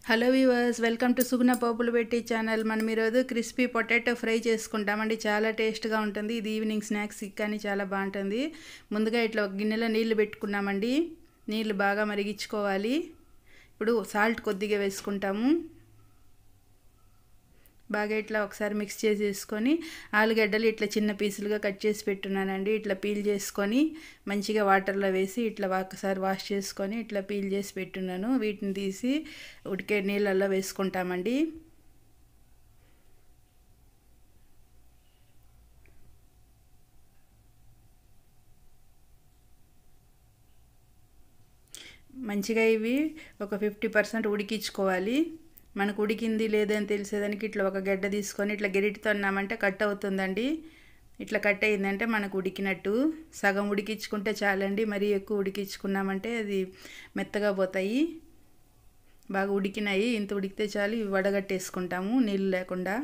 Hello viewers, welcome to సుగుణ పోపులు పెట్టి channel. మనం ఈరోజు క్రిస్పీ పొటాటో ఫ్రై చేసుకుంటామండి. చాలా టేస్ట్గా ఉంటుంది. ఇది ఈవినింగ్ స్నాక్స్ కానీ చాలా బాగుంటుంది. ముందుగా ఇట్లా ఒక గిన్నెలో నీళ్లు పెట్టుకున్నామండి. నీళ్లు బాగా మరిగించుకోవాలి. ఇప్పుడు సాల్ట్ కొద్దిగా వేసుకుంటాము. బాగా ఇట్లా ఒకసారి మిక్స్ చేసేసుకొని ఆలుగడ్డలు ఇట్లా చిన్న పీసులుగా కట్ చేసి పెట్టున్నానండి. ఇట్లా పీల్ చేసుకొని మంచిగా వాటర్లో వేసి ఇట్లా ఒకసారి వాష్ చేసుకొని ఇట్లా పీల్ చేసి పెట్టున్నాను. వీటిని తీసి ఉడికే నీళ్ళల్లో వేసుకుంటామండి. మంచిగా ఇవి ఒక 50% ఉడికించుకోవాలి. మనకు ఉడికింది లేదని తెలిసేదానికి ఇట్లా ఒక గడ్డ తీసుకొని ఇట్లా గెరిటితో అన్నామంటే కట్ అవుతుందండి. ఇట్లా కట్ అయిందంటే మనకు ఉడికినట్టు. సగం ఉడికించుకుంటే చాలండి. మరీ ఎక్కువ ఉడికించుకున్నామంటే అది మెత్తగా పోతాయి. బాగా ఉడికినాయి. ఇంత ఉడికితే చాలు. ఇవి వడగట్టేసుకుంటాము నీళ్ళు లేకుండా.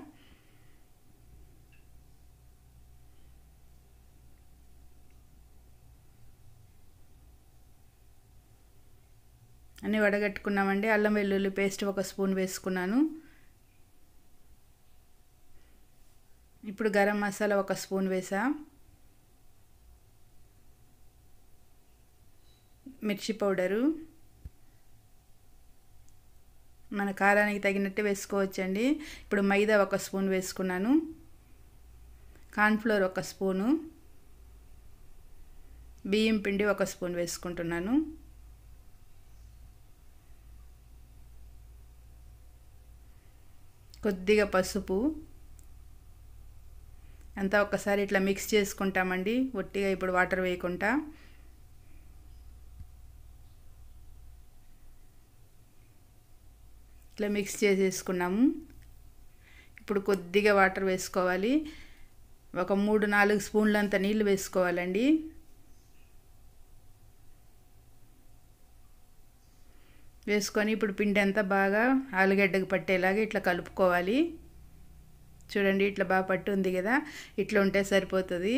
అన్నీ వడగట్టుకున్నామండి. అల్లం వెల్లుల్లి పేస్ట్ 1 స్పూన్ వేసుకున్నాను. ఇప్పుడు గరం మసాలా 1 స్పూన్ వేసా. మిర్చి పౌడరు మన కారానికి తగినట్టు వేసుకోవచ్చండి. ఇప్పుడు మైదా 1 స్పూన్ వేసుకున్నాను. కార్న్ఫ్లోర్ 1 స్పూను, బియ్యం పిండి 1 స్పూన్ వేసుకుంటున్నాను. కొద్దిగా పసుపు అంతా ఒకసారి ఇట్లా మిక్స్ చేసుకుంటామండి. ఒట్టిగా ఇప్పుడు వాటర్ వేయకుండా. ఇట్లా మిక్స్ చేసేసుకున్నాము. ఇప్పుడు కొద్దిగా వాటర్ వేసుకోవాలి. ఒక 3-4 స్పూన్లంత నీళ్ళు వేసుకోవాలండి. వేసుకొని ఇప్పుడు పిండి అంతా బాగా ఆలుగడ్డకు పట్టేలాగా ఇట్లా కలుపుకోవాలి. చూడండి ఇట్లా బాగా పట్టుంది కదా. ఇట్లా ఉంటే సరిపోతుంది.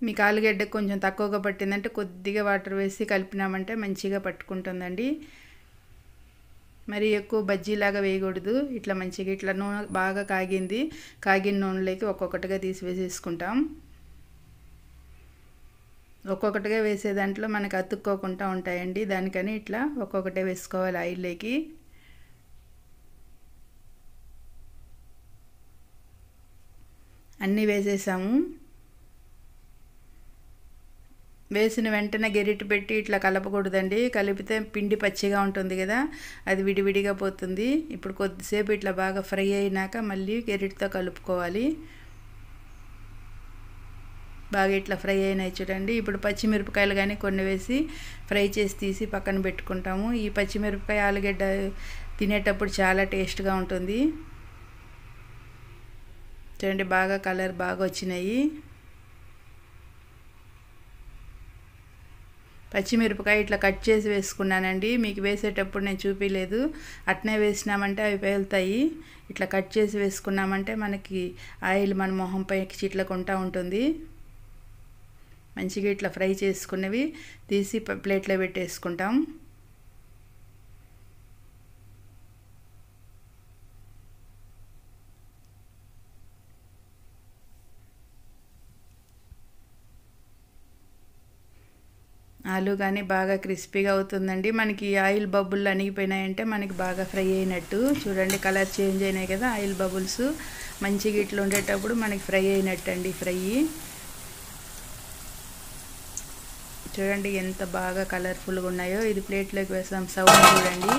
మీకు ఆలుగడ్డ కొంచెం తక్కువగా పట్టిందంటే కొద్దిగా వాటర్ వేసి కలిపినామంటే మంచిగా పట్టుకుంటుందండి. మరి ఎక్కువ బజ్జీలాగా వేయకూడదు. ఇట్లా మంచిగా ఇట్లా నూనె బాగా కాగింది. కాగిన నూనెలోకి ఒక్కొక్కటిగా తీసి వేసేసుకుంటాం. ఒక్కొక్కటిగా వేసే దాంట్లో మనకు అతుక్కోకుండా ఉంటాయండి. దానికని ఇట్లా ఒక్కొక్కటే వేసుకోవాలి ఆయిల్లోకి. అన్నీ వేసేసాము. వేసిన వెంటనే గెరిటి పెట్టి ఇట్లా కలపకూడదండి. కలిపితే పిండి పచ్చిగా ఉంటుంది కదా, అది విడివిడిగా పోతుంది. ఇప్పుడు కొద్దిసేపు ఇట్లా బాగా ఫ్రై అయినాక మళ్ళీ గెరిటితో కలుపుకోవాలి. బాగా ఇట్లా ఫ్రై అయినాయి చూడండి. ఇప్పుడు పచ్చిమిరపకాయలు కానీ కొన్ని వేసి ఫ్రై చేసి తీసి పక్కన పెట్టుకుంటాము. ఈ పచ్చిమిరపకాయ ఆలుగడ్డ తినేటప్పుడు చాలా టేస్ట్గా ఉంటుంది. చూడండి బాగా కలర్ బాగా వచ్చినాయి. పచ్చిమిరపకాయ ఇట్లా కట్ చేసి వేసుకున్నానండి. మీకు వేసేటప్పుడు నేను చూపించలేదు. అట్నే వేసినామంటే అవి పేలుతాయి. ఇట్లా కట్ చేసి వేసుకున్నామంటే మనకి ఆయిల్ మన మొహం పైకి చిట్లకుంటూ ఉంటుంది. మంచిగా ఇట్లా ఫ్రై చేసుకున్నవి తీసి ప్లేట్లో పెట్టేసుకుంటాం. ఆలు కానీ బాగా క్రిస్పీగా అవుతుందండి. మనకి ఆయిల్ బబుల్ అణిగిపోయినాయంటే మనకి బాగా ఫ్రై అయినట్టు. చూడండి కలర్ చేంజ్ అయినాయి కదా. ఆయిల్ బబుల్స్ మంచిగా ఇట్లా ఉండేటప్పుడు మనకి ఫ్రై అయినట్టు అండి. ఫ్రై చూడండి ఎంత బాగా కలర్ఫుల్గా ఉన్నాయో. ఇది ప్లేట్లోకి వేసాం. సౌండ్ చూడండి.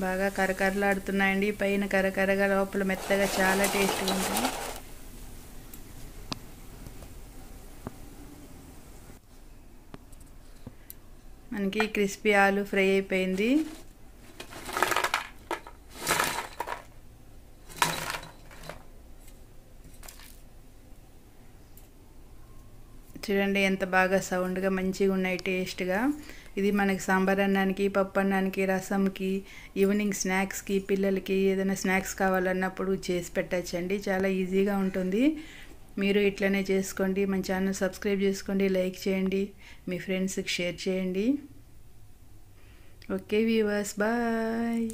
బాగా కరకరలాడుతున్నాయండి. పైన కరకరగా లోపల మెత్తగా చాలా టేస్ట్గా ఉంటుంది. మనకి క్రిస్పీ ఆలు ఫ్రై అయిపోయింది. చూడండి ఎంత బాగా సౌండ్గా మంచిగా ఉన్నాయి టేస్ట్గా. ఇది మనకి సాంబార్ అన్నానికి, పప్పు అన్నానికి, రసంకి, ఈవినింగ్ స్నాక్స్కి, పిల్లలకి ఏదైనా స్నాక్స్ కావాలన్నప్పుడు చేసి పెట్టచ్చండి. చాలా ఈజీగా ఉంటుంది. మీరు ఇట్లనే చేసుకోండి. మన ఛానల్ సబ్స్క్రైబ్ చేసుకోండి, లైక్ చేయండి, మీ ఫ్రెండ్స్కి షేర్ చేయండి. Okay viewers, bye.